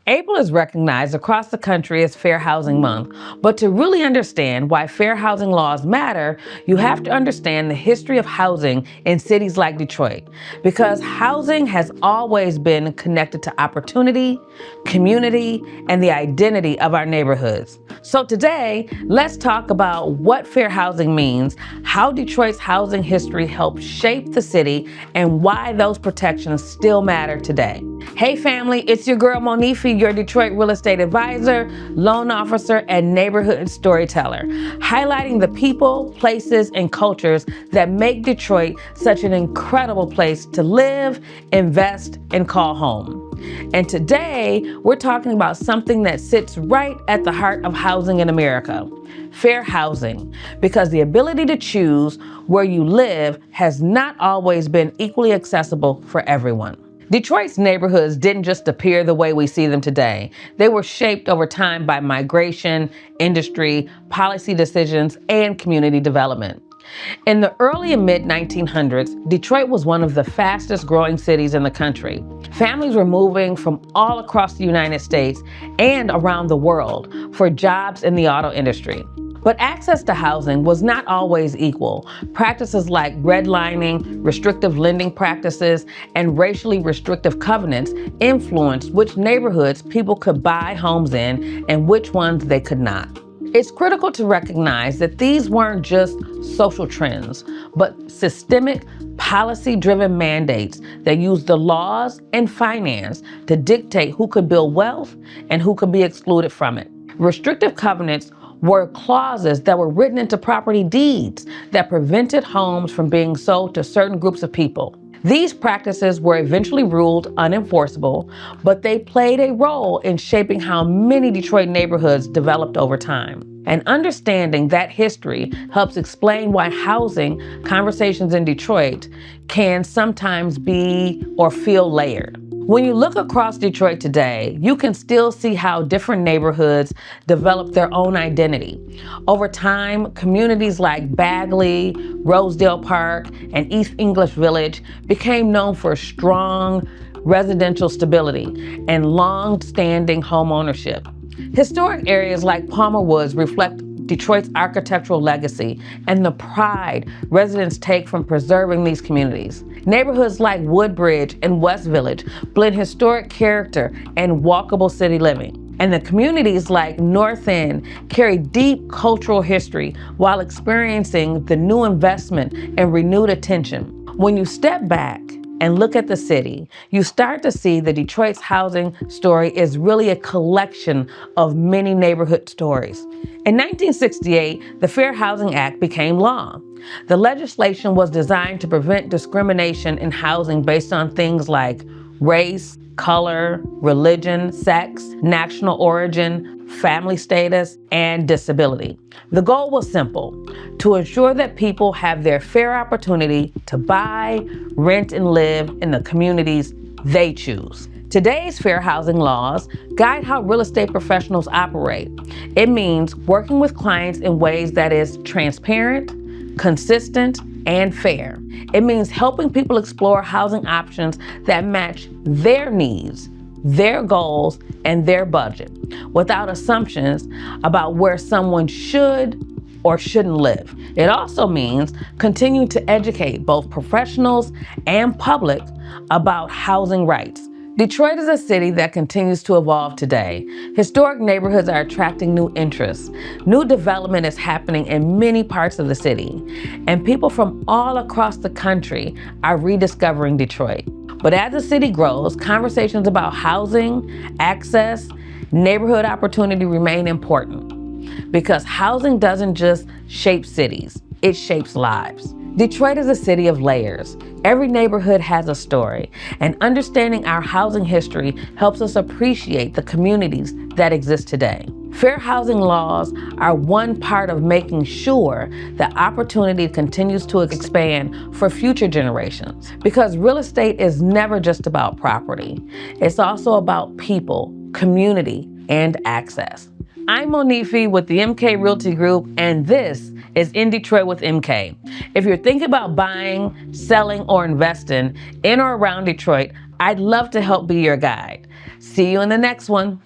April is recognized across the country as Fair Housing Month, but to really understand why fair housing laws matter, you have to understand the history of housing in cities like Detroit, because housing has always been connected to opportunity, community, and the identity of our neighborhoods. So today, let's talk about what fair housing means, how Detroit's housing history helped shape the city, and why those protections still matter today. Hey family, it's your girl Monife, your Detroit real estate advisor, loan officer, and neighborhood storyteller, highlighting the people, places, and cultures that make Detroit such an incredible place to live, invest, and call home. And today, we're talking about something that sits right at the heart of housing in America, fair housing, because the ability to choose where you live has not always been equally accessible for everyone. Detroit's neighborhoods didn't just appear the way we see them today. They were shaped over time by migration, industry, policy decisions, and community development. In the early and mid-1900s, Detroit was one of the fastest growing cities in the country. Families were moving from all across the United States and around the world for jobs in the auto industry. But access to housing was not always equal. Practices like redlining, restrictive lending practices, and racially restrictive covenants influenced which neighborhoods people could buy homes in and which ones they could not. It's critical to recognize that these weren't just social trends, but systemic, policy-driven mandates that used the laws and finance to dictate who could build wealth and who could be excluded from it. Restrictive covenants were clauses that were written into property deeds that prevented homes from being sold to certain groups of people. These practices were eventually ruled unenforceable, but they played a role in shaping how many Detroit neighborhoods developed over time. And understanding that history helps explain why housing conversations in Detroit can sometimes be or feel layered. When you look across Detroit today, you can still see how different neighborhoods develop their own identity. Over time, communities like Bagley, Rosedale Park, and East English Village became known for strong residential stability and long-standing home ownership. Historic areas like Palmer Woods reflect Detroit's architectural legacy and the pride residents take from preserving these communities. Neighborhoods like Woodbridge and West Village blend historic character and walkable city living. And the communities like North End carry deep cultural history while experiencing the new investment and renewed attention. When you step back and look at the city, you start to see that Detroit's housing story is really a collection of many neighborhood stories. In 1968, the Fair Housing Act became law. The legislation was designed to prevent discrimination in housing based on things like race, color, religion, sex, national origin, family status, and disability. The goal was simple: to ensure that people have their fair opportunity to buy, rent, and live in the communities they choose. Today's fair housing laws guide how real estate professionals operate. It means working with clients in ways that is transparent, consistent, and fair. It means helping people explore housing options that match their needs, their goals, and their budget, without assumptions about where someone should or shouldn't live. It also means continuing to educate both professionals and public about housing rights. Detroit is a city that continues to evolve today. Historic neighborhoods are attracting new interests. New development is happening in many parts of the city, and people from all across the country are rediscovering Detroit. But as the city grows, conversations about housing, access, neighborhood opportunity remain important, because housing doesn't just shape cities, it shapes lives. Detroit is a city of layers. Every neighborhood has a story, and understanding our housing history helps us appreciate the communities that exist today. Fair housing laws are one part of making sure that opportunity continues to expand for future generations, because real estate is never just about property. It's also about people, community, and access. I'm Monife with the MK Realty Group, and this is In Detroit with MK. If you're thinking about buying, selling, or investing in or around Detroit, I'd love to help be your guide. See you in the next one.